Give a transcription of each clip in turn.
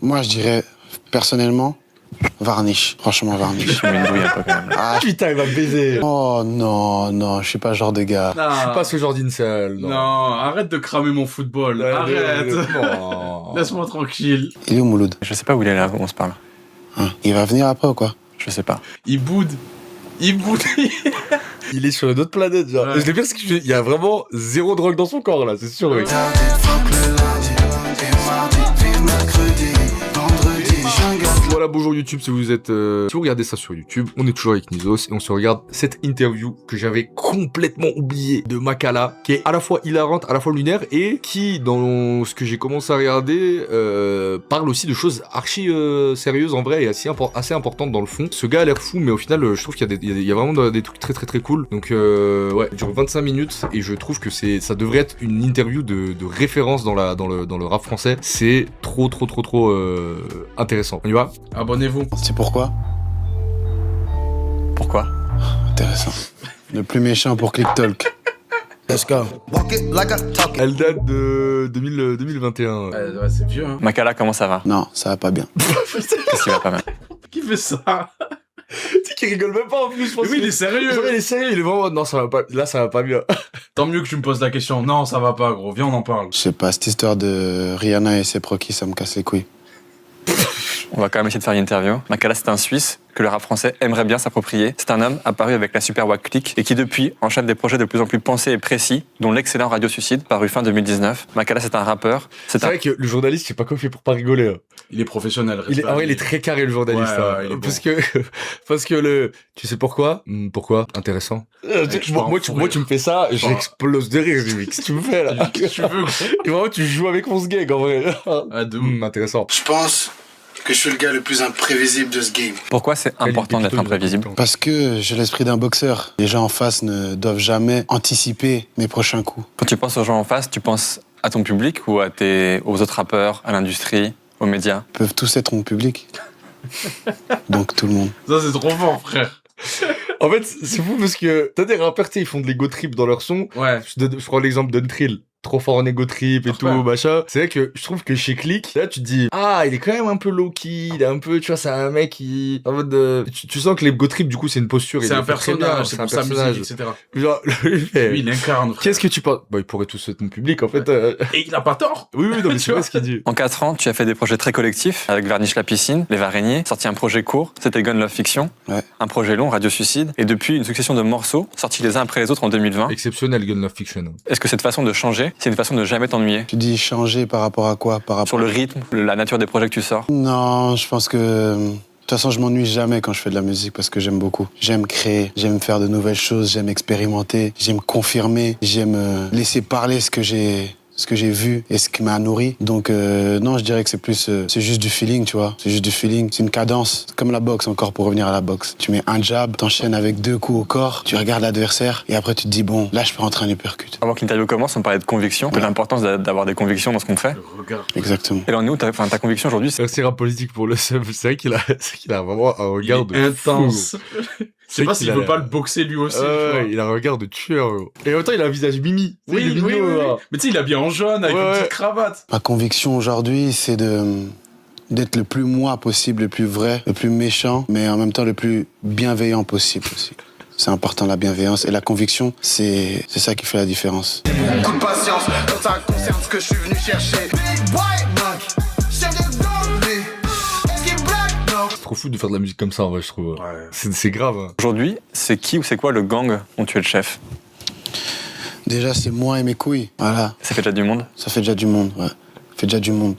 Moi, je dirais, personnellement, Varnish. Franchement, Varnish. Je me douille un peu quand même. Ah putain, il va me baiser. Oh non, je suis pas ce genre de gars. Je suis pas ce genre d'incel. Non, arrête de cramer mon football. Arrête. Non. Laisse-moi tranquille. Il est où, Mouloud? Je sais pas où il est là, où on se parle. Il va venir après ou quoi? Je sais pas. Il boude. Il est sur une autre planète, genre. Ouais. Je le pire, c'est qu'il y a vraiment zéro drogue dans son corps, là, c'est sûr. Oui. Voilà, bonjour YouTube, si vous êtes... Si vous regardez ça sur YouTube, on est toujours avec Nizos et on se regarde cette interview que j'avais complètement oubliée de Makala, qui est à la fois hilarante, à la fois lunaire et qui, dans ce que j'ai commencé à regarder, parle aussi de choses archi sérieuses en vrai et assez importantes dans le fond. Ce gars a l'air fou, mais au final, je trouve qu'il y a vraiment des trucs très très très cool. Donc ouais, il dure 25 minutes et je trouve que ça devrait être une interview de référence dans le rap français. C'est trop intéressant. On y va? Abonnez-vous. C'est pourquoi? Pourquoi? Intéressant. Le plus méchant pour ClickTalk. Let's go. Elle date de 2021. Ouais, c'est vieux, hein. Makala, comment ça va? Non, ça va pas bien. Qu'est-ce qui va pas mal? Qui fait ça? Tu sais qu'il rigole même pas en plus, je pense. Oui, il est sérieux. Il est sérieux, il est vraiment... Non, ça va pas... Là, ça va pas bien. Tant mieux que tu me poses la question. Non, ça va pas, gros. Viens, on en parle. Je sais pas, cette histoire de Rihanna et ses proquis, ça me casse les couilles. On va quand même essayer de faire une interview. Makala, c'est un Suisse que le rap français aimerait bien s'approprier. C'est un homme apparu avec la Super Wack Click et qui depuis enchaîne des projets de plus en plus pensés et précis, dont l'excellent Radio Suicide, paru fin 2019. Makala, c'est un rappeur. C'est vrai que le journaliste, je sais pas quoi il fait pour pas rigoler. Hein. Il est professionnel. Il est très carré, le journaliste. Ouais, hein. il est bon. Parce que tu sais pourquoi? Pourquoi? Intéressant. Moi, tu me fais ça, j'explose de rire. Je dis, mais qu'est-ce que tu me fais là? Qu'est-ce que tu veux, gros? Et vraiment, tu joues avec mon gag en vrai. Ah, de ouf. Intéressant. Je pense que je suis le gars le plus imprévisible de ce game. Pourquoi c'est important d'être imprévisible? Parce que j'ai l'esprit d'un boxeur. Les gens en face ne doivent jamais anticiper mes prochains coups. Quand tu penses aux gens en face, tu penses à ton public ou aux autres rappeurs, à l'industrie, aux médias? Ils peuvent tous être mon public. Donc tout le monde. Ça, c'est trop fort, frère. En fait, c'est fou parce que t'as des rappeurs, tu sais, ils font de l'ego trip dans leur son. Ouais. Je prends l'exemple d'Untrill. Trop fort en ego trip et tout, machin. C'est vrai que je trouve que chez Click, là, tu te dis, ah, il est quand même un peu low-key, il est un peu, tu vois, c'est un mec qui, en mode, tu sens que l'ego trip, du coup, c'est une posture. C'est un personnage, c'est un pour sa personnage, musique, etc. Genre, Lui, il incarne, frère. qu'est-ce que tu penses? Bah, il pourrait tous être mon public, en fait. Et il a pas tort. Oui, non, mais tu vois ce qu'il dit. En 4 ans, tu as fait des projets très collectifs, avec Varnish la piscine, Les Vareniers, sorti un projet court, c'était Gun Love Fiction, Ouais. un projet long, Radio Suicide, et depuis une succession de morceaux, sortis les uns après les autres en 2020. Exceptionnel, Gun Love Fiction. Est-ce que cette façon de changer, c'est une façon de jamais t'ennuyer? Tu dis changer par rapport à quoi? Par rapport... Sur le rythme, la nature des projets que tu sors? Non, je pense que... De toute façon, je m'ennuie jamais quand je fais de la musique parce que j'aime beaucoup. J'aime créer, j'aime faire de nouvelles choses, j'aime expérimenter, j'aime confirmer, j'aime laisser parler ce que j'ai vu et ce qui m'a nourri. Donc non, je dirais que c'est juste du feeling, tu vois. C'est juste du feeling, c'est une cadence. C'est comme la boxe, encore pour revenir à la boxe. Tu mets un jab, t'enchaînes avec 2 coups au corps, tu regardes l'adversaire et après tu te dis bon, là je peux rentrer un uppercut. Avant que l'interview commence, on parlait de conviction, de l'importance d'avoir des convictions dans ce qu'on fait. Regarde. Exactement. Et alors nous, ta conviction aujourd'hui, c'est... Merci rap politique pour le sub. C'est vrai qu'il a vraiment un regard de intense. fou. Je sais pas s'il veut pas le boxer lui aussi. tu vois. Il a un regard de tueur. Gros. Et en même temps, il a un visage mimi. Tu sais, il est mignon, là. Mais tu sais, il est bien en jaune avec une petite cravate. Ma conviction aujourd'hui, c'est d'être le plus moi possible, le plus vrai, le plus méchant, mais en même temps le plus bienveillant possible aussi. C'est important, la bienveillance et la conviction, c'est ça qui fait la différence. Coup de patience, quand ça concerne ce que je suis venu chercher. Big boy, chef de gang, est-ce black? No. C'est trop fou de faire de la musique comme ça, en vrai, je trouve. Ouais. C'est grave. Hein. Aujourd'hui, c'est qui ou c'est quoi le gang dont tu es le chef? Déjà, c'est moi et mes couilles. Voilà. Ça fait déjà du monde? Ça fait déjà du monde, ouais. Ça fait déjà du monde.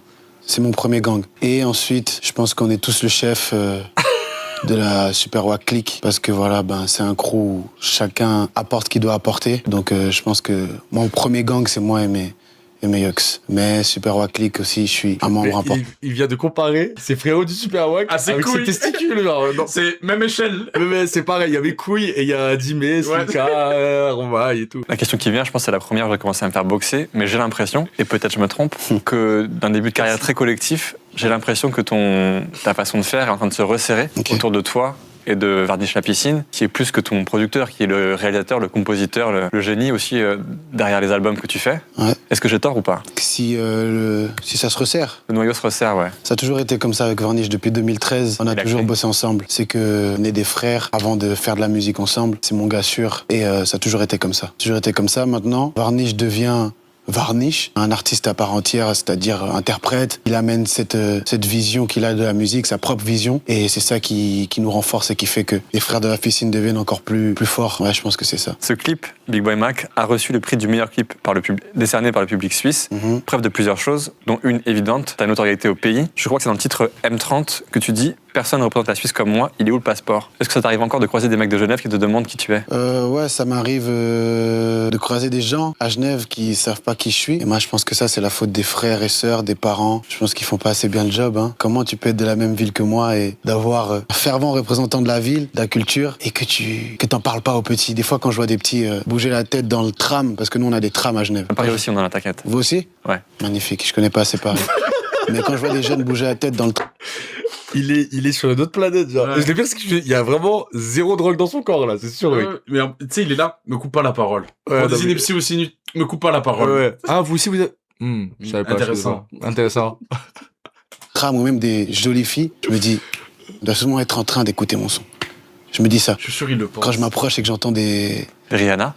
C'est mon premier gang. Et ensuite, je pense qu'on est tous le chef de la Super Wack Click. Parce que voilà, c'est un crew où chacun apporte ce qu'il doit apporter. Donc je pense que mon premier gang, c'est moi et mes Yux. Mais Super Wack Click aussi, je suis un membre important. Il vient de comparer ses frérots du Super Wack avec ses testicules. Genre, non. C'est même échelle. Mais c'est pareil, il y a mes couilles et il y a Dimé, Sika, Romaille et tout. La question qui vient, je pense que c'est la première où j'ai commencé à me faire boxer, mais j'ai l'impression, et peut-être je me trompe, que d'un début de carrière très collectif, j'ai l'impression que ta façon de faire est en train de se resserrer autour de toi et de Varnish La Piscine, qui est plus que ton producteur, qui est le réalisateur, le compositeur, le génie aussi derrière les albums que tu fais. Ouais. Est-ce que j'ai tort ou pas? Si ça se resserre. Le noyau se resserre, ouais. Ça a toujours été comme ça avec Varnish depuis 2013. On a toujours clé. bossé ensemble. C'est que on est des frères avant de faire de la musique ensemble. C'est mon gars sûr. Et ça a toujours été comme ça. Toujours été comme ça. Maintenant, Varnish devient Varnish, un artiste à part entière, c'est-à-dire interprète. Il amène cette vision qu'il a de la musique, sa propre vision. Et c'est ça qui nous renforce et qui fait que les frères de la piscine deviennent encore plus forts. Ouais, je pense que c'est ça. Ce clip, Big Boy Mac, a reçu le prix du meilleur clip décerné par le public suisse. Preuve de plusieurs choses, dont une évidente, ta notoriété au pays. Je crois que c'est dans le titre M30 que tu dis « Personne ne représente la Suisse comme moi, il est où le passeport ?» Est-ce que ça t'arrive encore de croiser des mecs de Genève qui te demandent qui tu es? Ouais, ça m'arrive de croiser des gens à Genève qui savent pas qui je suis. Et moi, je pense que ça, c'est la faute des frères et sœurs, des parents. Je pense qu'ils font pas assez bien le job. Hein. Comment tu peux être de la même ville que moi et d'avoir un fervent représentant de la ville, de la culture, et que t'en parles pas aux petits. Des fois, quand je vois des petits bouger la tête dans le tram, parce que nous, on a des trams à Genève. À Paris aussi, on en a, t'inquiète. Vous aussi? Ouais. Magnifique, je connais pas assez Paris. Mais quand je vois des jeunes bouger la tête dans le tram... Il est sur une autre planète, genre. Ouais. Je le pire, c'est qu'il y a vraiment zéro drogue dans son corps, là, c'est sûr, mec. Mais tu sais, il est là, me coupe pas la parole. Ouais, Pour non, des mais- inepties aussi nues, me coupe pas la parole. Ouais. Ah, vous aussi, vous êtes... je savais pas. Intéressant. je savais pas. Intéressant. tram ou même des jolies filles, je me dis, on doit souvent être en train d'écouter mon son. Je me dis ça. Je suis sûr, il le pense. Quand je m'approche et que j'entends des... Rihanna?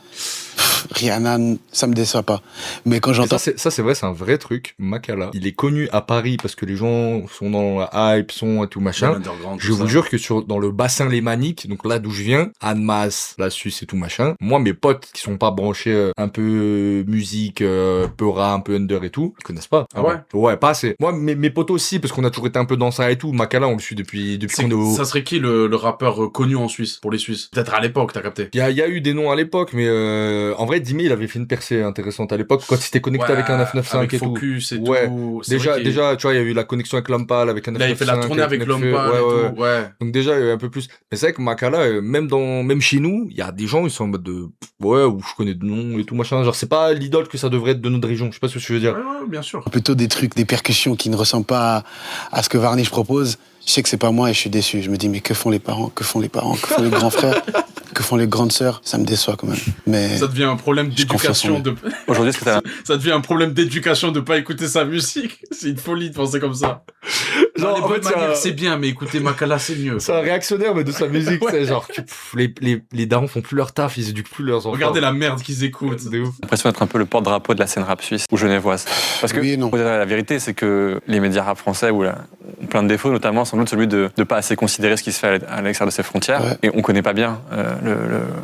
Rihanna, ça me déçoit pas. Mais quand Et j'entends... ça, c'est vrai, c'est un vrai truc. Makala, il est connu à Paris parce que les gens sont dans la hype, son et tout machin. L'underground, Je tout vous ça. jure que dans le bassin lémanique, donc là d'où je viens, Annemasse, la Suisse et tout machin, moi, mes potes qui sont pas branchés un peu musique, peu rap, un peu under et tout, ils connaissent pas. Ah ouais? Ouais, pas assez. Moi, mes potes aussi, parce qu'on a toujours été un peu dans ça et tout. Makala, on le suit depuis qu'on est au... Ça serait qui le rappeur connu en Suisse, pour les Suisses? Peut-être à l'époque, t'as capté. Il y a eu des noms à l'époque, mais en vrai, Dimé, il avait fait une percée intéressante à l'époque quand il s'était connecté avec un 995 avec et tout. Focus et Ouais. tout. C'est vrai qu'il- Déjà, tu vois, il y a eu la connexion avec Lampal, avec un il avait fait la tournée avec Nekfeu, Lompal ouais, et ouais. tout. Ouais. Donc déjà, il y a eu un peu plus. Mais c'est vrai que Makala, même chez nous, il y a des gens, ils sont en mode de, ouais, où je connais de noms et tout machin. Genre, c'est pas l'idole que ça devrait être de notre région. Je sais pas ce que je veux dire. Ouais, bien sûr. Plutôt des trucs, des percussions qui ne ressemblent pas à ce que Varnish propose. Je sais que c'est pas moi et je suis déçu. Je me dis, mais que font les parents? Que font les parents? Que font les grands frères? Que font les grandes sœurs? Ça me déçoit quand même. Mais Ça devient un problème Je confie en son d'éducation de... Aujourd'hui, est-ce que t'as... Ça devient un problème d'éducation de pas écouter sa musique. C'est une folie de penser comme ça. Genre, Genre, les en bonnes fait, c'est manières, un- c'est bien, mais écouter Makala, c'est mieux. C'est un réactionnaire, mais de sa musique, Ouais. c'est genre, les darons font plus leur taf, ils éduquent plus leurs enfants. Regardez la merde qu'ils écoutent. De ouf. l'impression d'être un peu le porte-drapeau de la scène rap suisse ou genevoise. Parce que Oui et non. faut dire la vérité, c'est que les médias rap français ont plein de défauts, notamment sans doute celui de ne pas assez considérer ce qui se fait à l'extérieur de ses frontières. Ouais. Et on connaît pas bien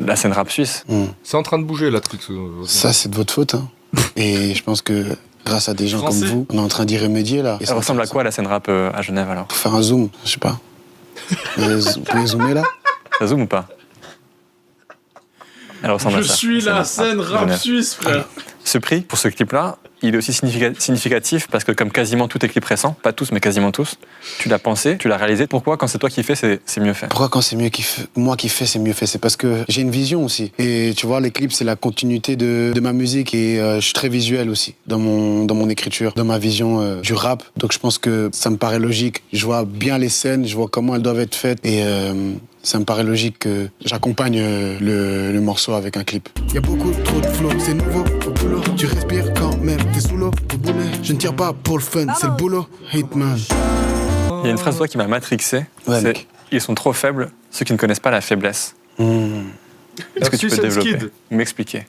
la scène rap suisse. C'est en train de bouger, la truc. ça, c'est de votre faute. Hein. Et je pense que grâce à des gens Français. comme vous, on est en train d'y remédier là. Et Elle ça ressemble à quoi la scène rap à Genève alors? Faut faire un zoom, je sais pas. Vous pouvez zoomer là? Ça zoome ou pas? Elle ressemble Je à ça. suis la scène rap Genève. suisse, frère. Ce prix, pour ce clip-là, il est aussi significatif parce que comme quasiment tous tes clips récents, pas tous mais quasiment tous, tu l'as pensé, tu l'as réalisé. Pourquoi quand c'est toi qui fais, c'est mieux fait? Pourquoi quand c'est moi qui fais, c'est mieux fait? C'est parce que j'ai une vision aussi. Et tu vois, les clips, c'est la continuité de ma musique et je suis très visuel aussi dans mon écriture, dans ma vision du rap. Donc je pense que ça me paraît logique. Je vois bien les scènes, je vois comment elles doivent être faites et ça me paraît logique que j'accompagne le morceau avec un clip. Y a beaucoup trop de flow, c'est nouveau au boulot. Tu respires quand même, t'es sous l'eau, au boulet. Je ne tire pas pour le fun, c'est le boulot. Hitman. Il y a une phrase toi qui m'a matrixé, Ouais, c'est mec. ils sont trop faibles, ceux qui ne connaissent pas la faiblesse. Est-ce que tu peux Suicide développer, Kid. m'expliquer?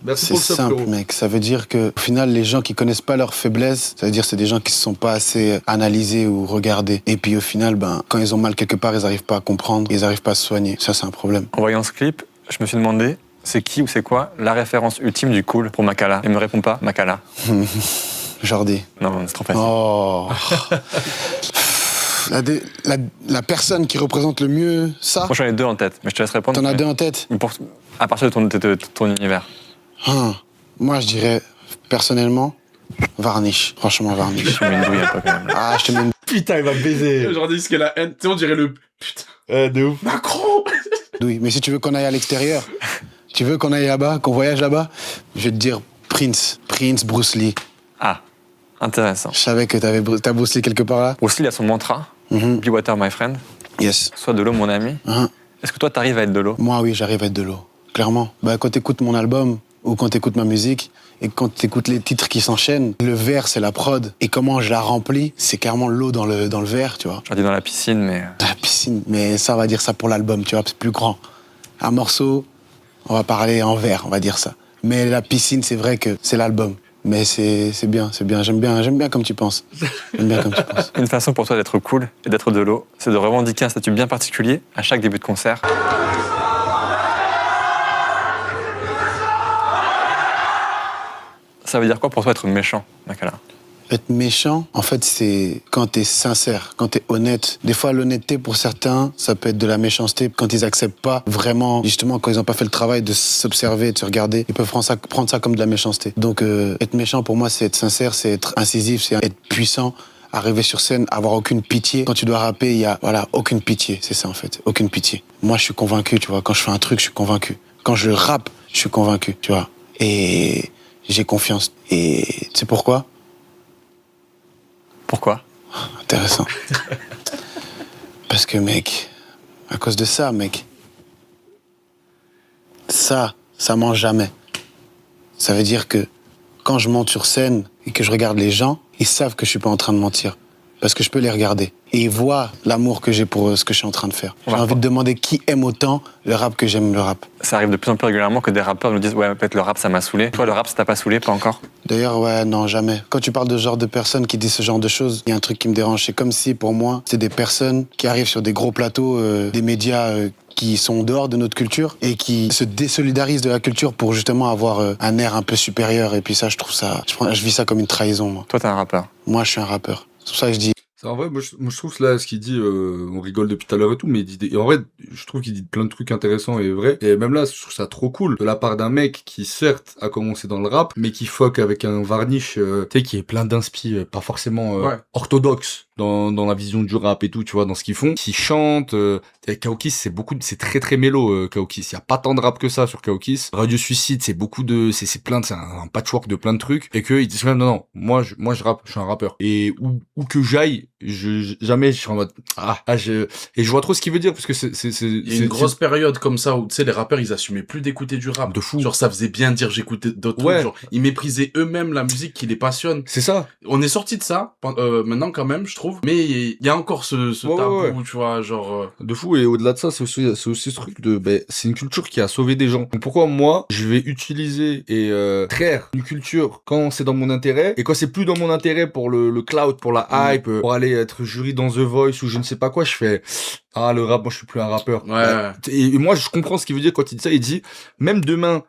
Merci C'est pour le sub, simple, frérot. mec. Ça veut dire que, au final, les gens qui connaissent pas leurs faiblesses, ça veut dire que c'est des gens qui se sont pas assez analysés ou regardés. Et puis, au final, quand ils ont mal quelque part, ils arrivent pas à comprendre, ils arrivent pas à se soigner. Ça, c'est un problème. En voyant ce clip, je me suis demandé, c'est qui ou c'est quoi la référence ultime du cool pour Makala? Et me réponds pas, Makala. Jordi. Non, c'est trop facile. Oh. La personne qui représente le mieux ça, Moi j'en ai deux en tête, mais je te laisse répondre. t'en as mais- deux en tête. mais à partir de ton univers. Moi, je dirais, personnellement, Varnish. Franchement, Varnish. Je mets une douille un peu quand même. Là. Ah, je te mets une Putain, il va me baiser. Aujourd'hui, ce qu'elle a haine. Tu sais, on dirait le. Putain. De ouf. Macron. douille. Mais si tu veux qu'on aille à l'extérieur, tu veux qu'on aille là-bas, qu'on voyage là-bas, je vais te dire Prince, Bruce Lee. Ah, intéressant. Je savais que t'as Bruce Lee quelque part là. Bruce Lee a son mantra, Mhm. Be Water My Friend. Yes. Sois de l'eau, mon ami. Hein. Est-ce que toi, t'arrives à être de l'eau? Moi, oui, j'arrive à être de l'eau. Clairement. Bah, quand t'écoutes mon album ou quand t'écoutes ma musique et quand t'écoutes les titres qui s'enchaînent, le verre, c'est la prod. Et comment je la remplis, c'est carrément l'eau dans le verre, tu vois. J'aurais dit dans la piscine, mais... La piscine. Mais ça, on va dire ça pour l'album, tu vois, c'est plus grand. Un morceau, on va parler en verre, on va dire ça. Mais la piscine, c'est vrai que c'est l'album. Mais c'est bien, c'est bien. J'aime bien comme tu penses. J'aime bien comme tu penses. Une façon pour toi d'être cool et d'être de l'eau, c'est de revendiquer un statut bien particulier à chaque début de concert. Ça veut dire quoi pour toi être méchant, Makala? Être méchant, en fait, c'est quand t'es sincère, quand t'es honnête. Des fois, l'honnêteté, pour certains, ça peut être de la méchanceté. Quand ils acceptent pas vraiment, justement, quand ils ont pas fait le travail de s'observer, de se regarder, ils peuvent prendre ça comme de la méchanceté. Donc, être méchant, pour moi, c'est être sincère, c'est être incisif, c'est être puissant, arriver sur scène, avoir aucune pitié. Quand tu dois rapper, il y a, voilà, aucune pitié. C'est ça, en fait. Aucune pitié. Moi, je suis convaincu, tu vois. Quand je fais un truc, je suis convaincu. Quand je rappe, je suis convaincu, tu vois. Et j'ai confiance. Et tu sais pourquoi? Pourquoi? Intéressant. Parce que, mec, à cause de ça, mec, ça ment jamais. Ça veut dire que quand je monte sur scène et que je regarde les gens, ils savent que je suis pas en train de mentir. Parce que je peux les regarder. Et ils voient l'amour que j'ai pour ce que je suis en train de faire. J'ai envie de demander qui aime autant le rap que j'aime le rap. Ça arrive de plus en plus régulièrement que des rappeurs nous disent « Ouais, peut-être le rap, ça m'a saoulé ». Toi, le rap, ça t'a pas saoulé, pas encore? D'ailleurs, ouais, non, jamais. Quand tu parles de ce genre de personnes qui disent ce genre de choses, il y a un truc qui me dérange. C'est comme si, pour moi, c'est des personnes qui arrivent sur des gros plateaux, des médias qui sont dehors de notre culture et qui se désolidarisent de la culture pour justement avoir un air un peu supérieur. Et puis ça, je trouve ça... Je vis ça comme une trahison, moi. Toi, t'es un rappeur. Moi, je suis un rappeur. C'est pour ça que je dis... En vrai, moi, je trouve là, ce qu'il dit, on rigole depuis tout à l'heure et tout, mais et en vrai, je trouve qu'il dit plein de trucs intéressants et vrais. Et même là, je trouve ça trop cool de la part d'un mec qui, certes, a commencé dans le rap, mais qui fuck avec un varnish, tu sais, qui est plein d'inspi, pas forcément orthodoxe dans la vision du rap et tout, tu vois, dans ce qu'ils font. Qui chante, Kaokis, c'est très très mélo, Kaokis. Il y a pas tant de rap que ça sur Kaokis. Radio Suicide, c'est beaucoup de, c'est un patchwork de plein de trucs. Et qu'ils disent même, non, moi je rappe, je suis un rappeur. Et où que j'aille, jamais je suis en mode et je vois trop ce qu'il veut dire parce que il y a une grosse période comme ça où tu sais les rappeurs ils assumaient plus d'écouter du rap de fou, genre ça faisait bien dire j'écoutais d'autres trucs, genre ils méprisaient eux-mêmes la musique qui les passionne. C'est ça, on est sorti de ça maintenant quand même je trouve, mais il y a encore ce tabou tu vois genre de fou. Et au-delà de ça c'est aussi ce truc de c'est une culture qui a sauvé des gens. Donc pourquoi moi je vais utiliser et traire une culture quand c'est dans mon intérêt et quand c'est plus dans mon intérêt pour le cloud, pour la hype, pour aller être jury dans The Voice ou je ne sais pas quoi, je fais le rap, moi je suis plus un rappeur. Et moi je comprends ce qu'il veut dire quand il dit ça. Il dit même demain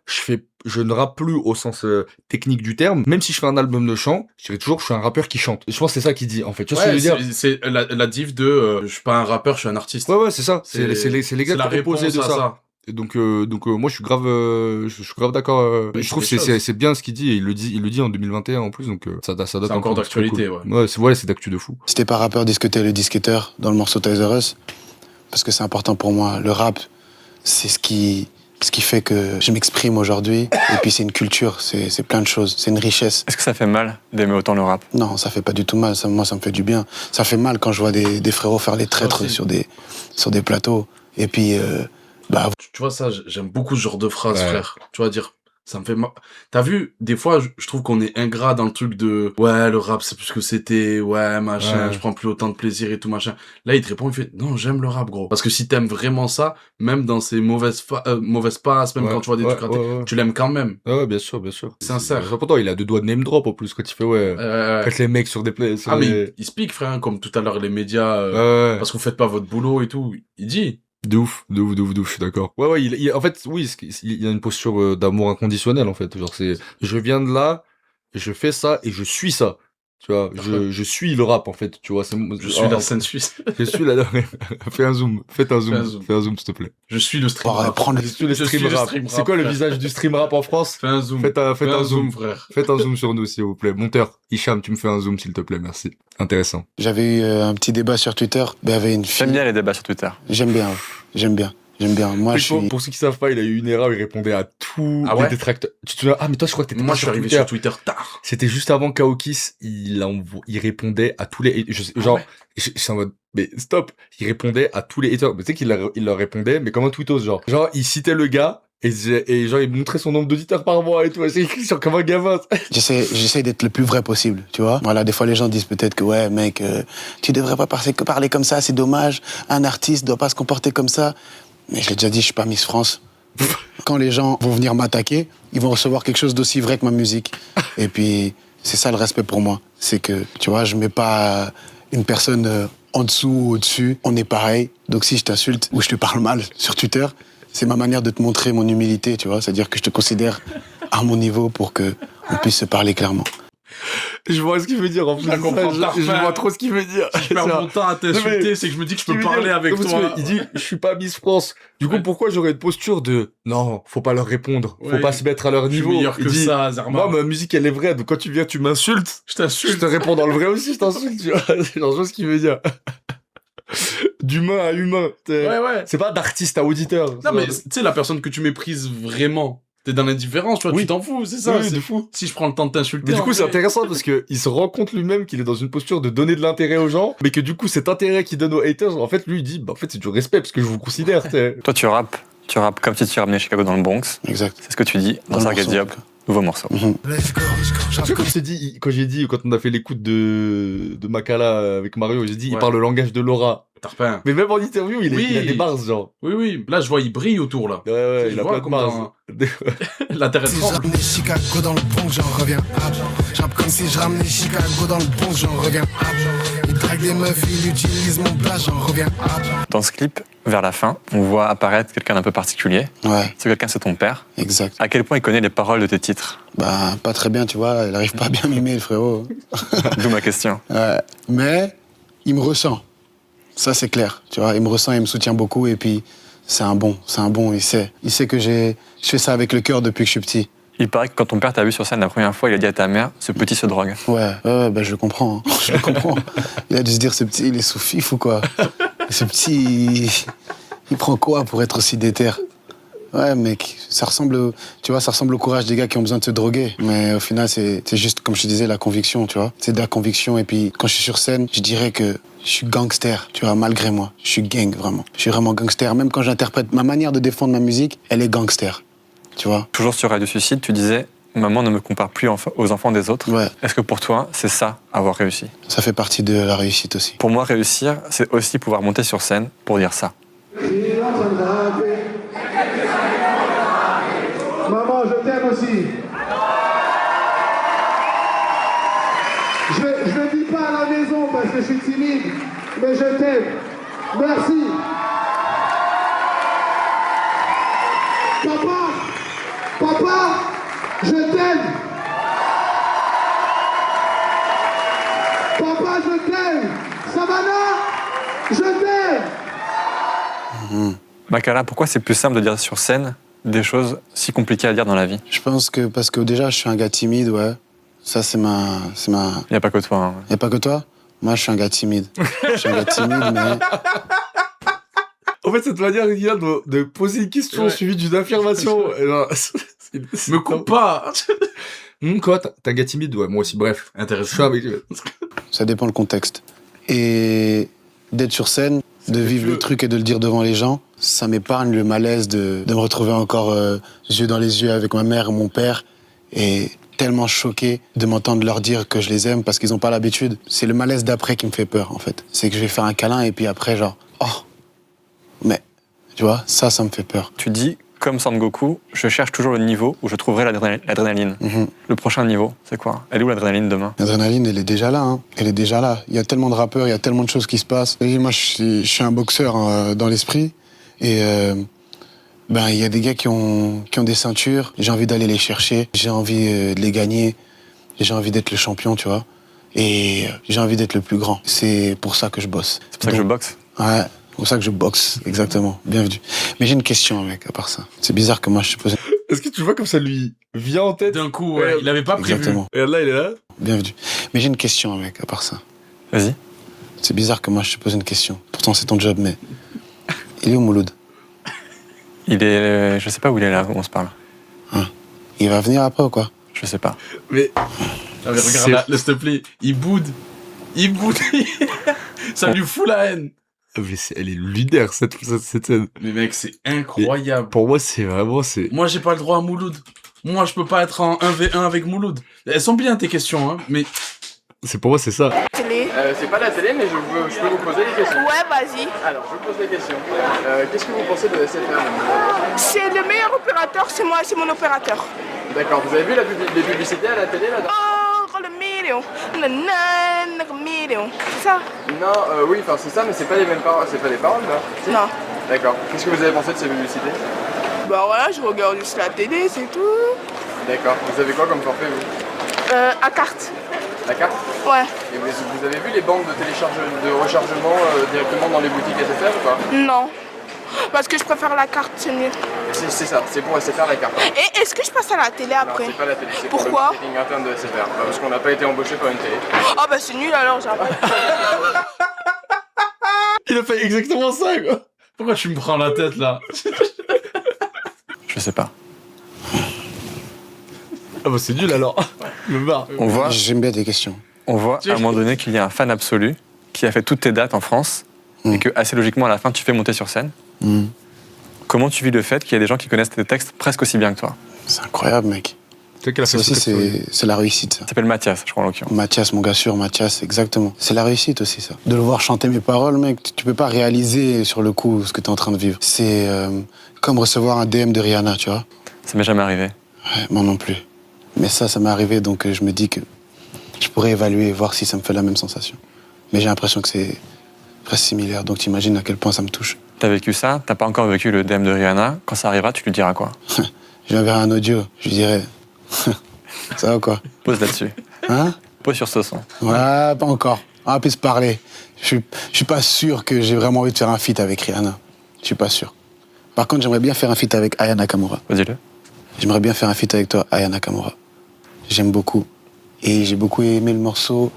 je ne rappe plus au sens technique du terme, même si je fais un album de chant, je dirais toujours que je suis un rappeur qui chante. Et je pense que c'est ça qu'il dit en fait. Tu vois ce que je veux dire? C'est la diff de je suis pas un rappeur, je suis un artiste. Ouais c'est ça. C'est les gars qui ont posé de ça. Et donc moi je suis grave d'accord. Je trouve que c'est bien ce qu'il dit et il le dit en 2021 en plus, donc ça date c'est encore d'actualité. Cool. C'est d'actu de fou. C'était pas rappeur discuter le disquetteur dans le morceau Toys R Us parce que c'est important pour moi. Le rap, c'est ce qui fait que je m'exprime aujourd'hui. Et puis c'est une culture, c'est plein de choses, c'est une richesse. Est-ce que ça fait mal d'aimer autant le rap? Non, ça fait pas du tout mal. Moi, ça me fait du bien. Ça fait mal quand je vois des frérots faire les traîtres sur des plateaux. Et puis tu vois ça, j'aime beaucoup ce genre de phrase, frère. Tu vois, dire, ça me fait mal. T'as vu, des fois, je trouve qu'on est ingrat dans le truc de, le rap, c'est plus ce que c'était, machin, je prends plus autant de plaisir et tout, machin. Là, il te répond, il fait, non, j'aime le rap, gros. Parce que si t'aimes vraiment ça, même dans ces mauvaises passes, même quand tu vois des trucs ratés, tu l'aimes quand même. Ouais, bien sûr. Sincère. Pourtant, il a 2 doigts de name drop, en plus, quand il fait, quand les mecs sur des plays. Mais il speak, frère, hein, comme tout à l'heure, les médias, parce que vous faites pas votre boulot et tout. Il dit. De ouf, je suis d'accord. Ouais, en fait, oui, il y a une posture d'amour inconditionnel, en fait. Genre, je viens de là, je fais ça et je suis ça. Tu vois, je suis le rap, en fait, tu vois. Je suis la scène suisse. Je suis la... Fais un zoom, fais un zoom, s'il te plaît. Je suis le stream rap. Je suis le stream rap. C'est quoi le visage du stream rap en France? Fais un zoom. Faites un zoom, frère. Faites un zoom sur nous, s'il vous plaît. Monteur, Hicham, tu me fais un zoom, s'il te plaît, merci. Intéressant. J'avais eu un petit débat sur Twitter. Il y avait une fille... J'aime bien les débats sur Twitter. J'aime bien. J'aime bien. Moi, je suis... Pour ceux qui savent pas, il a eu une erreur, il répondait à tous Ah les ouais détracteurs. Tu te souviens? Ah, mais toi, je crois que t'étais Moi, pas je suis arrivé Twitter. sur Twitter tard. C'était juste avant Kaokis, il répondait à tous les, genre, ouais. je suis en mode, mais stop, il répondait à tous les haters. Mais tu sais il leur répondait, mais comme un tweetos, genre, il citait le gars, et genre, il montrait son nombre d'auditeurs par mois et tout, c'est écrit sur comme un gamin. J'essaie d'être le plus vrai possible, tu vois. Voilà, des fois, les gens disent peut-être que, ouais, mec, tu devrais pas parler comme ça, c'est dommage. Un artiste doit pas se comporter comme ça. Mais je l'ai déjà dit, je suis pas Miss France. Quand les gens vont venir m'attaquer, ils vont recevoir quelque chose d'aussi vrai que ma musique. Et puis, c'est ça le respect pour moi. C'est que, tu vois, je mets pas une personne en dessous ou au-dessus. On est pareil. Donc si je t'insulte ou je te parle mal sur Twitter, c'est ma manière de te montrer mon humilité, tu vois. C'est-à-dire que je te considère à mon niveau pour qu'on puisse se parler clairement. Je vois ce qu'il veut dire, en plus. Je vois trop ce qu'il veut dire. Si je perds mon temps à t'insulter, c'est que je me dis que je peux parler avec toi. Il dit, je suis pas Miss France. Du coup, pourquoi j'aurais une posture de, non, faut pas leur répondre. Faut pas se mettre à leur Je suis niveau. meilleur que ça, Zerma. Moi, ma musique, elle est vraie. Donc quand tu viens, tu m'insultes. Je Je t'insulte. te réponds dans le vrai aussi, je t'insulte, tu vois. C'est genre ce qu'il veut dire. D'humain à humain. Ouais. C'est pas d'artiste à auditeur. Non, mais tu sais, la personne que tu méprises vraiment, t'es dans l'indifférence, tu vois, Oui. tu t'en fous, c'est ça. Oui, c'est de fou. Si je prends le temps de t'insulter. Mais du coup, en c'est vrai- intéressant parce que il se rend compte lui-même qu'il est dans une posture de donner de l'intérêt aux gens, mais que du coup, cet intérêt qu'il donne aux haters, en fait, lui, il dit, bah, en fait, c'est du respect parce que je vous considère, tu sais. Toi, tu rappes comme si tu ramenais Chicago dans le Bronx. Exact. C'est ce que tu dis dans le Sargat morceau, Diop, en tout cas. nouveau morceau. Let's go. Tu sais, quand j'ai dit, quand on a fait l'écoute de Makala avec Mario, j'ai dit, il Ouais. parle le langage de Laura. Tarpin. Mais même en interview, il Oui. a des bars, genre. Oui. Là, je vois, il brille autour, là. Ouais, Je il a vois plein de comme bars. La terre est Si je tremble. ramenais Chicago dans le Bronx, j'en reviens. Je rappe comme si je ramenais Chicago dans le Bronx, j'en reviens. Il drague des meufs, il utilise mon plat, j'en reviens. Dans ce clip, vers la fin, on voit apparaître quelqu'un d'un peu particulier. Ouais, Ce quelqu'un, c'est ton père. exact. À quel point il connaît les paroles de tes titres? Bah, pas très bien, tu vois. Il arrive pas à bien mimer, le frérot. D'où ma question. Ouais. Mais il me ressent. Ça, c'est clair. Tu vois, il me ressent, il me soutient beaucoup. Et puis, c'est un bon. Il sait. Il sait que je fais ça avec le cœur depuis que je suis petit. Il paraît que quand ton père t'a vu sur scène la première fois, il a dit à ta mère, ce petit se drogue. Ouais, bah, je le comprends. Hein. Je le comprends. Il a dû se dire, ce petit, il est sous fif ou quoi? Ce petit, il prend quoi pour être aussi déter? Ouais, mec, ça ressemble au courage des gars qui ont besoin de se droguer. Mais au final, c'est juste, comme je te disais, la conviction, tu vois. C'est de la conviction. Et puis, quand je suis sur scène, je dirais que je suis gangster, tu vois, malgré moi. Je suis gang, vraiment. Je suis vraiment gangster. Même quand j'interprète, ma manière de défendre ma musique, elle est gangster, tu vois. Toujours sur Radio Suicide, tu disais, maman ne me compare plus aux enfants des autres. Ouais, Est-ce que pour toi, c'est ça, avoir réussi? ça fait partie de la réussite aussi. Pour moi, réussir, c'est aussi pouvoir monter sur scène pour dire ça. Maman, je t'aime aussi. Je le dis pas à la maison parce que je suis timide, mais je t'aime. Merci. Papa, je t'aime. Papa, je t'aime. Savannah, je t'aime. Makala, pourquoi c'est plus simple de dire sur scène des choses si compliquées à dire dans la vie? Je pense que parce que déjà, je suis un gars timide, ouais. Ça, c'est ma... Il n'y a pas que toi. Hein. Y a pas que toi? Moi, je suis un gars timide. Je suis un gars timide, mais... En fait, cette manière idéale de poser une question suivie d'une affirmation. Me coupe pas. Quoi, t'as un gars timide? Ouais, moi aussi, bref. Intéressant. Ça dépend le contexte. Et d'être sur scène, de vivre le truc et de le dire devant les gens, ça m'épargne le malaise de me retrouver encore yeux dans les yeux avec ma mère et mon père et tellement choqué de m'entendre leur dire que je les aime parce qu'ils n'ont pas l'habitude. C'est le malaise d'après qui me fait peur, en fait. C'est que je vais faire un câlin et puis après, genre, oh, mais, tu vois, ça me fait peur. Tu dis, comme Sangoku, je cherche toujours le niveau où je trouverai l'adrénaline. Mhm. Le prochain niveau, c'est quoi? Elle est où l'adrénaline demain? L'adrénaline, elle est déjà là, hein. Elle est déjà là. Il y a tellement de rappeurs, il y a tellement de choses qui se passent. Et moi, je suis un boxeur dans l'esprit. Et il y a des gars qui ont des ceintures. J'ai envie d'aller les chercher. J'ai envie de les gagner. J'ai envie d'être le champion, tu vois. Et j'ai envie d'être le plus grand. C'est pour ça que je bosse. C'est pour ça que je boxe? Ouais, c'est pour ça que je boxe, exactement. Bienvenue. Mais j'ai une question, mec, à part ça. C'est bizarre que moi, je te pose... Est-ce que tu vois comme ça lui vient en tête? D'un coup, ouais, il avait pas prévu. Exactement. Et là, il est là. Bienvenue. Mais j'ai une question, mec, à part ça. Vas-y. C'est bizarre que moi, je te pose une question. Pourtant, c'est ton job, mais... Il est où, Mouloud? Je sais pas où il est là, où on se parle. Il va venir après ou quoi? Je sais pas. Mais regarde là, s'il te plaît, il boude. Ça lui fout la haine. Mais elle est lunaire, cette scène. Mais mec, c'est incroyable. Pour moi, c'est vraiment... Moi, j'ai pas le droit à Mouloud. Moi, je peux pas être en 1v1 avec Mouloud. Elles sont bien tes questions, hein, mais... Pour moi, c'est ça. Télé. C'est pas la télé, mais je peux vous poser des questions. Ouais, vas-y. Alors, je vous pose des questions. Qu'est-ce que vous pensez de SFR? C'est le meilleur opérateur, c'est moi, c'est mon opérateur. D'accord, vous avez vu les publicités à la télé là? Oh, le million. Le million. C'est ça? Non, oui, enfin c'est ça, mais c'est pas les mêmes paroles, c'est pas des paroles là? Non. D'accord. Qu'est-ce que vous avez pensé de ces publicités? Bah voilà, je regarde juste la télé, c'est tout. D'accord. Vous avez quoi comme forfait vous? À carte. La carte? Ouais. Et vous avez vu les bandes de rechargement directement dans les boutiques SFR ou pas? Non. Parce que je préfère la carte, c'est mieux. C'est ça, c'est pour SFR la carte. Et est-ce que je passe à la télé après? Non, c'est pas la télé, c'est Pourquoi? pour le marketing interne de SFR. Parce qu'on n'a pas été embauché par une télé. Ah bah c'est nul alors, j'arrête. Il a fait exactement ça, quoi. Pourquoi tu me prends la tête, là? Je sais pas. Ah bah c'est nul, alors. Je me barre. On voit J'aime bien tes questions. à un moment donné qu'il y a un fan absolu qui a fait toutes tes dates en France et que assez logiquement à la fin tu fais monter sur scène. Comment tu vis le fait qu'il y a des gens qui connaissent tes textes presque aussi bien que toi? C'est incroyable, mec. C'est qu'elle a Ça fait aussi, c'est la réussite, ça. Il s'appelle Mathias, je crois en l'occurrence. Mathias, mon gars sûr, Mathias, exactement. C'est la réussite aussi, ça. De le voir chanter mes paroles, mec, tu peux pas réaliser sur le coup ce que t'es en train de vivre. C'est comme recevoir un DM de Rihanna, tu vois. Ça m'est jamais arrivé. Ouais, moi non plus. Mais ça m'est arrivé, donc je me dis que je pourrais évaluer et voir si ça me fait la même sensation. Mais j'ai l'impression que c'est presque similaire, donc t'imagines à quel point ça me touche. T'as vécu ça, t'as pas encore vécu le DM de Rihanna. Quand ça arrivera, tu lui diras quoi? Je lui enverrai un audio, je lui dirai... ça va ou quoi? Pose là-dessus. Hein? Pose sur ce son. Ouais, pas encore. On va plus se parler. Je suis pas sûr que j'ai vraiment envie de faire un feat avec Rihanna. Je suis pas sûr. Par contre, j'aimerais bien faire un feat avec Aya Nakamura. Vas-y-le. J'aimerais bien faire un feat avec toi, Aya Nakamura. J'aime beaucoup. Et j'ai beaucoup aimé le morceau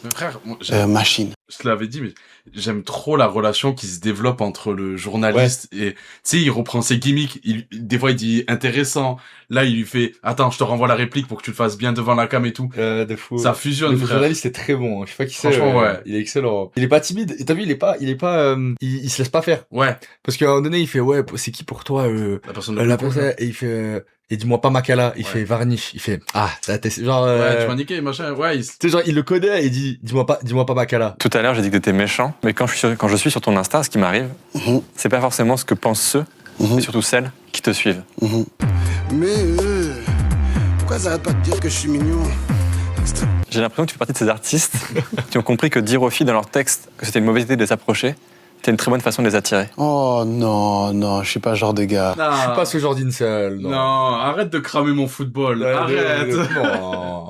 Mais frère, moi, Machine. je te l'avais dit, mais j'aime trop la relation qui se développe entre le journaliste et, tu sais, il reprend ses gimmicks, des fois il dit intéressant, là il lui fait, attends, je te renvoie la réplique pour que tu le fasses bien devant la cam et tout. De fou. Ça fusionne, Le frère. journaliste est très bon. Je sais pas qui c'est. Franchement, ouais. Il est excellent. Il est pas timide. Et t'as vu, il se laisse pas faire. Ouais. Parce qu'à un moment donné, il fait, ouais, c'est qui pour toi, La personne la personne, et il fait, et dis-moi pas Makala. Il fait Varnish. Il fait, t'es genre, Ouais, tu m'as niqué, machin, ouais. tu sais, genre, il le connaît et il dit, dis-moi pas Makala. Tout à l'heure, j'ai dit que t'étais méchant, mais quand je suis sur ton Insta, ce qui m'arrive, c'est pas forcément ce que pensent ceux, mais surtout celles qui te suivent. Mais pourquoi ça arrête pas de dire que je suis mignon? J'ai l'impression que tu fais partie de ces artistes qui ont compris que dire aux filles dans leurs textes que c'était une mauvaise idée de les approcher, c'était une très bonne façon de les attirer. Oh non, je suis pas le genre de gars. Non, Je suis pas ce genre d'incel. non, arrête de cramer mon football. Arrête.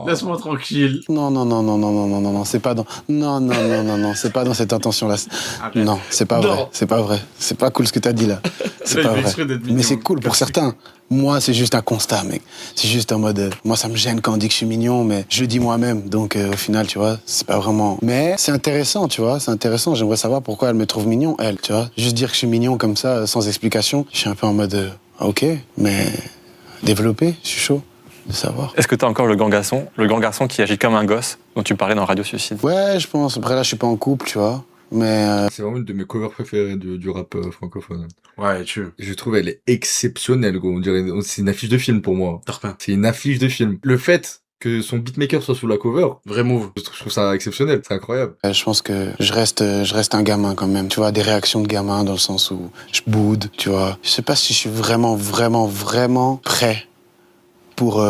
Laisse-moi tranquille. Non, c'est pas dans... Non, c'est pas dans cette intention-là. Arrête. Non, c'est pas vrai, Non. c'est pas vrai. C'est pas cool ce que t'as dit là. C'est Là, il pas fait vrai. exprès d'être mignon. Mais c'est cool pour certains. Moi, c'est juste un constat, mec. C'est juste en mode... moi, ça me gêne quand on dit que je suis mignon, mais je le dis moi-même. Donc, au final, tu vois, c'est pas vraiment... Mais c'est intéressant, tu vois, c'est intéressant. J'aimerais savoir pourquoi elle me trouve mignon, elle, tu vois. Juste dire que je suis mignon comme ça, sans explication, je suis un peu en mode... ok, mais... développer, je suis chaud de savoir. Est-ce que t'as encore le grand garçon qui agit comme un gosse dont tu parlais dans Radio Suicide? Ouais, je pense. Après, là, je suis pas en couple, tu vois. Mais... C'est vraiment une de mes covers préférées du rap francophone. Ouais, tu. Je trouve elle est exceptionnelle, gros. On dirait, c'est une affiche de film pour moi. Tarpin. C'est une affiche de film. Le fait que son beatmaker soit sous la cover, Vrai move. je trouve ça exceptionnel. C'est incroyable. Je pense que je reste un gamin quand même. Tu vois, des réactions de gamin dans le sens où je boude, tu vois. Je sais pas si je suis vraiment prêt pour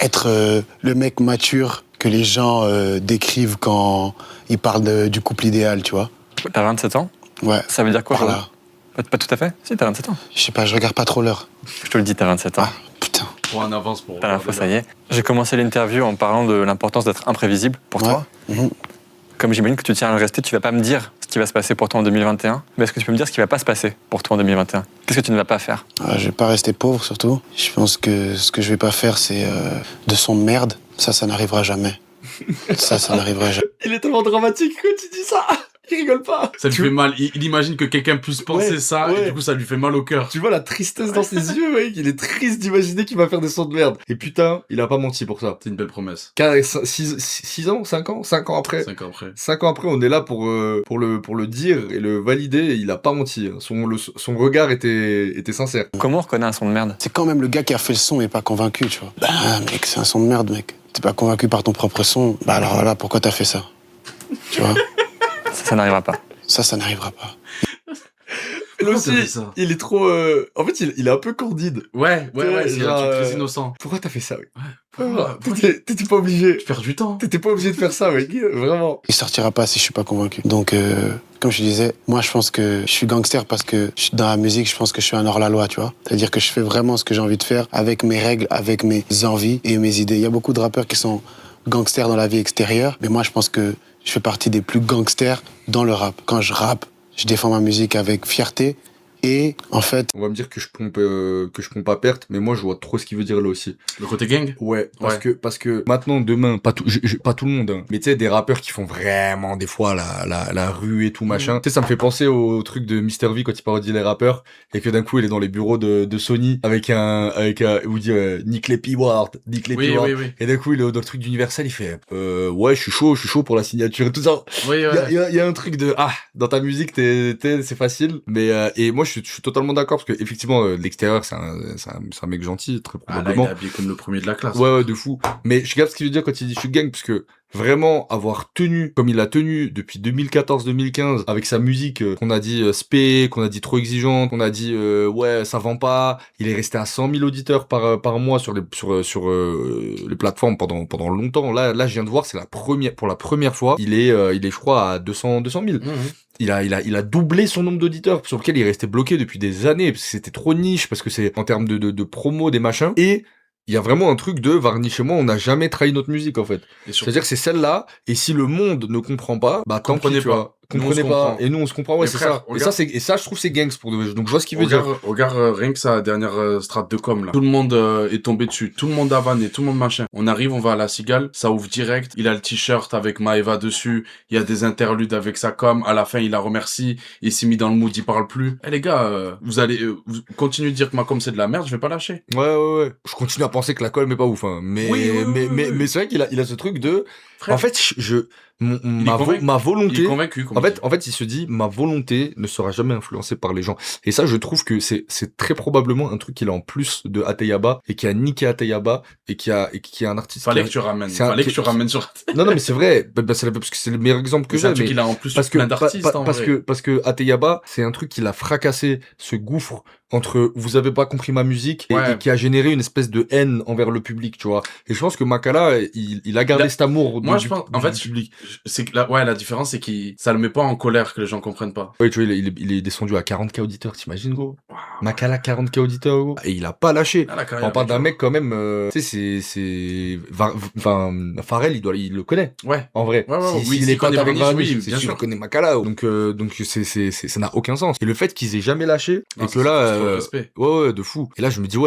être le mec mature que les gens décrivent quand ils parlent du couple idéal, tu vois. T'as 27 ans? Ouais. Ça veut dire quoi? Par là. Pas tout à fait? Si, t'as 27 ans. Je sais pas, je regarde pas trop l'heure. Je te le dis, t'as 27 ans. Ah, putain. Pour en avance pour. T'as l'info, ça y est. J'ai commencé l'interview en parlant de l'importance d'être imprévisible pour Ouais. toi. Comme j'imagine que tu tiens à le rester, tu vas pas me dire ce qui va se passer pour toi en 2021, mais est-ce que tu peux me dire ce qui va pas se passer pour toi en 2021? Qu'est-ce que tu ne vas pas faire? Je vais pas rester pauvre surtout. Je pense que ce que je vais pas faire, c'est de son de merde. Ça n'arrivera jamais. Ça n'arrivera jamais. Il est tellement dramatique quand tu dis ça. Il rigole pas. Ça lui fait mal. Il imagine que quelqu'un puisse penser ça, et du coup, ça lui fait mal au cœur. Tu vois la tristesse dans ses yeux, mec. Il est triste d'imaginer qu'il va faire des sons de merde. Et putain, il a pas menti pour ça. C'est une belle promesse. 6 ans, 5 ans, 5 ans après. 5 ans après. 5 ans après, on est là pour le dire et le valider. Et il a pas menti. Son regard était sincère. Comment on reconnaît un son de merde? C'est quand même le gars qui a fait le son et pas convaincu, tu vois. Bah, mec, c'est un son de merde, mec. T'es pas convaincu par ton propre son. Bah alors voilà, pourquoi t'as fait ça? Tu vois? Ça n'arrivera pas. Ça n'arrivera pas. Lui aussi, t'as fait ça il est trop... En fait, il est un peu candide. Ouais, c'est genre, un truc très innocent. Pourquoi t'as fait ça, mec? Pourquoi T'étais pas obligé. Je perds du temps. T'étais pas obligé de faire ça, mec. Vraiment. Il sortira pas si je suis pas convaincu. Donc, comme je disais, moi je pense que je suis gangster parce que dans la musique, je pense que je suis un hors-la-loi, tu vois. C'est-à-dire que je fais vraiment ce que j'ai envie de faire avec mes règles, avec mes envies et mes idées. Il y a beaucoup de rappeurs qui sont gangsters dans la vie extérieure, mais moi je pense que je fais partie des plus gangsters dans le rap. Quand je rappe, je défends ma musique avec fierté. Et en fait, On va me dire que je pompe à perte, mais moi je vois trop ce qu'il veut dire là aussi. Le côté gang? Ouais, parce que maintenant, demain, pas tout le monde, hein, mais tu sais, des rappeurs qui font vraiment des fois la rue et tout machin. Tu sais, ça me fait penser au truc de Mr V quand il parodie les rappeurs et que d'un coup il est dans les bureaux de Sony avec un où il dit Nick les P-Ward, Oui. et d'un coup il est dans le truc d'Universal, il fait ouais, je suis chaud pour la signature et tout ça. Oui. Il y a un truc de dans ta musique c'est facile, mais et moi je suis totalement d'accord parce que effectivement de l'extérieur c'est un mec gentil très Ah là, il probablement. est habillé comme le premier de la classe. Ouais, de fou. Mais je regarde ce qu'il veut dire quand il dit je suis gang, parce que vraiment avoir tenu comme il a tenu depuis 2014-2015 avec sa musique qu'on a dit spé, qu'on a dit trop exigeante, qu'on a dit ouais ça vend pas, il est resté à 100 000 auditeurs par mois sur les plateformes pendant longtemps. Là je viens de voir, c'est pour la première fois, il est je crois à 200 000. Il a doublé son nombre d'auditeurs sur lequel il est resté bloqué depuis des années parce que c'était trop niche, parce que c'est en termes de promo des machins. Et il y a vraiment un truc de Varnish et moi, on n'a jamais trahi notre musique en fait. C'est-à-dire que c'est celle-là, et si le monde ne comprend pas, bah tant pis, tu vois. Comprenez pas, et nous on se comprend, ouais, c'est frère, ça. regarde. Et ça je trouve c'est gangs pour de vrai. Donc je vois ce qu'il veut dire. Regarde rien que sa dernière strate de com là. Tout le monde est tombé dessus, tout le monde a vanné, tout le monde machin. On arrive, on va à la Cigale, ça ouvre direct, il a le t-shirt avec Maeva dessus, il y a des interludes avec sa com, à la fin il la remercie, il s'est mis dans le mood, il parle plus. Les gars, vous allez vous continuez de dire que ma com c'est de la merde, je vais pas lâcher. Ouais. Je continue à penser que la com est pas ouf, hein. Mais c'est vrai qu'il a ce truc de... Frère, en fait, ma volonté... il est convaincu. En fait, il se dit, ma volonté ne sera jamais influencée par les gens. Et ça, je trouve que c'est très probablement un truc qu'il a en plus de Ateyaba, et qui a niqué Ateyaba, et qui est un artiste... Fallait que tu ramènes sur... Non, mais c'est vrai, parce que c'est le meilleur exemple que j'ai. C'est un truc qu'il a en plus sur plein d'artistes, parce que Ateyaba, c'est un truc qu'il a fracassé, ce gouffre entre vous avez pas compris ma musique et qui a généré une espèce de haine envers le public, tu vois. Et je pense que Makala, il a gardé cet amour je pense, en fait, public. C'est que la différence, c'est ça le met pas en colère que les gens comprennent pas. Ouais, tu vois, il est descendu à 40K auditeurs, t'imagines, gros? Wow. Makala, 40K auditeurs, gros. Et il a pas lâché. On parle d'un mec quand même, tu sais, Pharrell, il le connaît. Ouais. En vrai. S'il est pas avec Varnish, c'est sûr, il connaît Makala. Donc ça n'a aucun sens. Et le fait qu'ils aient jamais lâché, et que là, ouais, de fou. Et là, je me dis,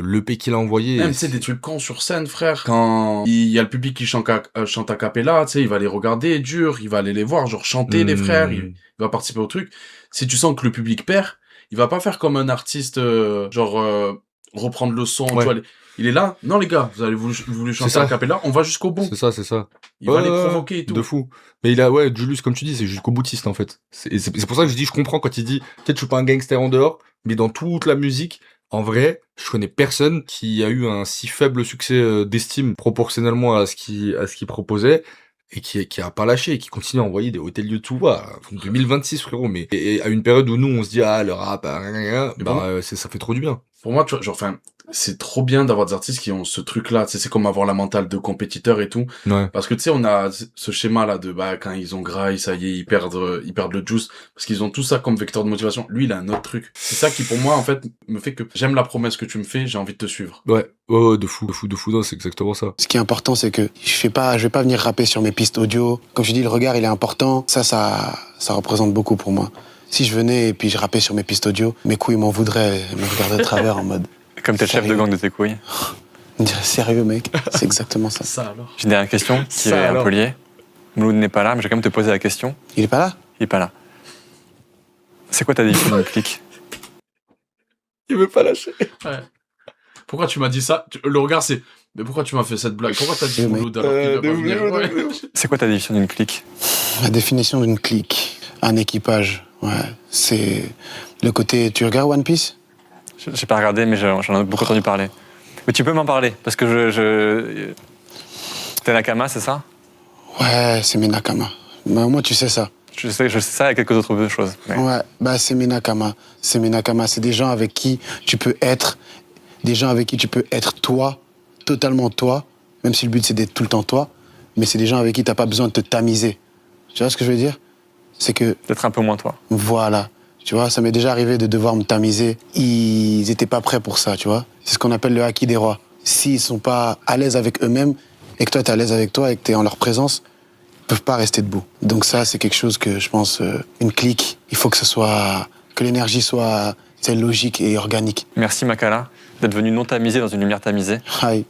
l'EP qu'il a envoyé. Même, tu sais, des trucs cons sur scène, frère. Quand il y a le public qui chante a cappella, tu sais, il va les regarder dur, il va aller les voir, genre chanter les frères, il va participer au truc. Si tu sens que le public perd, il va pas faire comme un artiste, reprendre le son, tu vois. Il est là, non les gars, vous allez voulu chanter a cappella, on va jusqu'au bout. C'est ça. Il va les provoquer et tout. De fou. Mais il a, Julius, comme tu dis, c'est jusqu'au boutiste, en fait. C'est pour ça que je dis, je comprends quand il dit, peut-être je suis pas un gangster en dehors, mais dans toute la musique, en vrai, je connais personne qui a eu un si faible succès d'estime proportionnellement à ce qu'il proposait, et qui a pas lâché, et qui continue à envoyer des hôtels YouTube, 2026, frérot, mais, et à une période où nous, on se dit, le rap, ça fait trop du bien. Pour moi, tu vois, c'est trop bien d'avoir des artistes qui ont ce truc-là, tu sais, c'est comme avoir la mentale de compétiteur et tout. Ouais. Parce que, tu sais, on a ce schéma-là de, quand ils ont graille, ça y est, ils perdent le juice, parce qu'ils ont tout ça comme vecteur de motivation. Lui, il a un autre truc. C'est ça qui, pour moi, en fait, me fait que j'aime la promesse que tu me fais, j'ai envie de te suivre. Ouais, de fou, non, c'est exactement ça. Ce qui est important, c'est que je vais pas venir rapper sur mes pistes audio. Comme je dis, le regard, il est important. Ça représente beaucoup pour moi. Si je venais et puis je rappais sur mes pistes audio, mes couilles m'en voudraient, me regarderaient de travers en mode... Comme t'es le chef de gang de tes couilles. Sérieux, mec, c'est exactement ça. Ça alors. J'ai une dernière question qui est un peu liée. Mouloud n'est pas là, mais je vais quand même te poser la question. Il est pas là? Il est pas là. C'est quoi ta définition d'une clique? Il veut pas lâcher. Ouais. Pourquoi tu m'as dit ça? Le regard, c'est. Mais pourquoi tu m'as fait cette blague? Pourquoi t'as dit Mais- Mouloud alors qu'il va pas venir? Ouais. C'est quoi ta définition d'une clique? La définition d'une clique, un équipage, ouais, c'est le côté... Tu regardes One Piece? J'ai pas regardé, mais j'en ai beaucoup entendu parler. Mais tu peux m'en parler, parce que T'es Nakama, c'est ça? Ouais, c'est mes nakama. Bah, moi, tu sais ça. Je sais ça et quelques autres choses. Mais... Ouais, bah c'est mes nakama. C'est mes nakama. C'est des gens avec qui tu peux être, des gens avec qui tu peux être toi, totalement toi, même si le but c'est d'être tout le temps toi, mais c'est des gens avec qui t'as pas besoin de te tamiser. Tu vois ce que je veux dire? C'est que, D'être un peu moins toi. voilà. Tu vois, ça m'est déjà arrivé de devoir me tamiser. Ils étaient pas prêts pour ça, tu vois. C'est ce qu'on appelle le haki des rois. S'ils sont pas à l'aise avec eux-mêmes, et que toi t'es à l'aise avec toi et que t'es en leur présence, ils peuvent pas rester debout. Donc ça, c'est quelque chose que je pense, une clique, il faut que l'énergie soit logique et organique. Merci Makala d'être venu non tamisé dans une lumière tamisée. Aïe,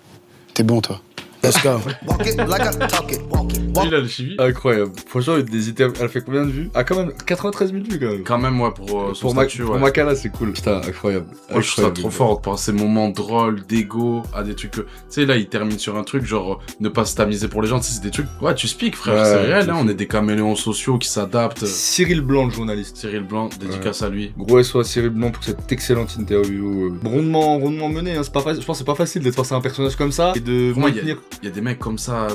t'es bon toi. Let's go. Walk it like I talk it. Walk it. Il a le chimie. Incroyable. Franchement, des interviews, elle fait combien de vues? Ah, quand même, 93 000 vues quand même. Quand même, ouais, pour son statut, pour ouais. Makala, c'est cool. Putain, incroyable. Moi, je trouve ça trop fort de penser moments drôles, d'ego, à des trucs que... Tu sais, là, il termine sur un truc, genre, ne pas se tamiser pour les gens. Tu sais, c'est des trucs... Ouais, tu speaks, frère, Ouais, c'est réel, c'est hein. fou. On est des caméléons sociaux qui s'adaptent. Cyril Blanc, le journaliste. Cyril Blanc, dédicace à lui. Gros SO à Cyril Blanc pour cette excellente interview. Rondement mené, hein. C'est pas facile. Je pense que c'est pas facile d'être face à un personnage comme ça et de Pour moi, il maintenir. y a des mecs comme ça,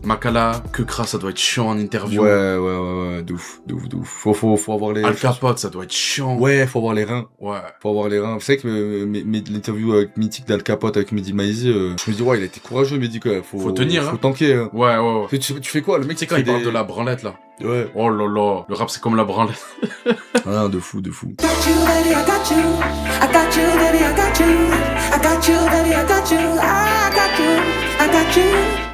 Makala, Kekra, ça doit être chiant en interview. Ouais, de ouf. Faut avoir les. Al Capote, ça doit être chiant. Ouais, faut avoir les reins. Ouais. Faut avoir les reins. Vous savez que l'interview avec mythique d'Al Capote avec Mehdi Maizi, je me dis, ouais, il a été courageux, Mehdi, quoi. Faut tenir, Faut hein. tanker. Hein. Ouais. Tu fais quoi, le mec? Tu sais quand il parle de la branlette, là. Ouais. Oh là là, le rap, c'est comme la branlette. Ah, de fou. Got you, baby, I got you. I got you, baby, I got you. I got you, baby, I got you. I got you.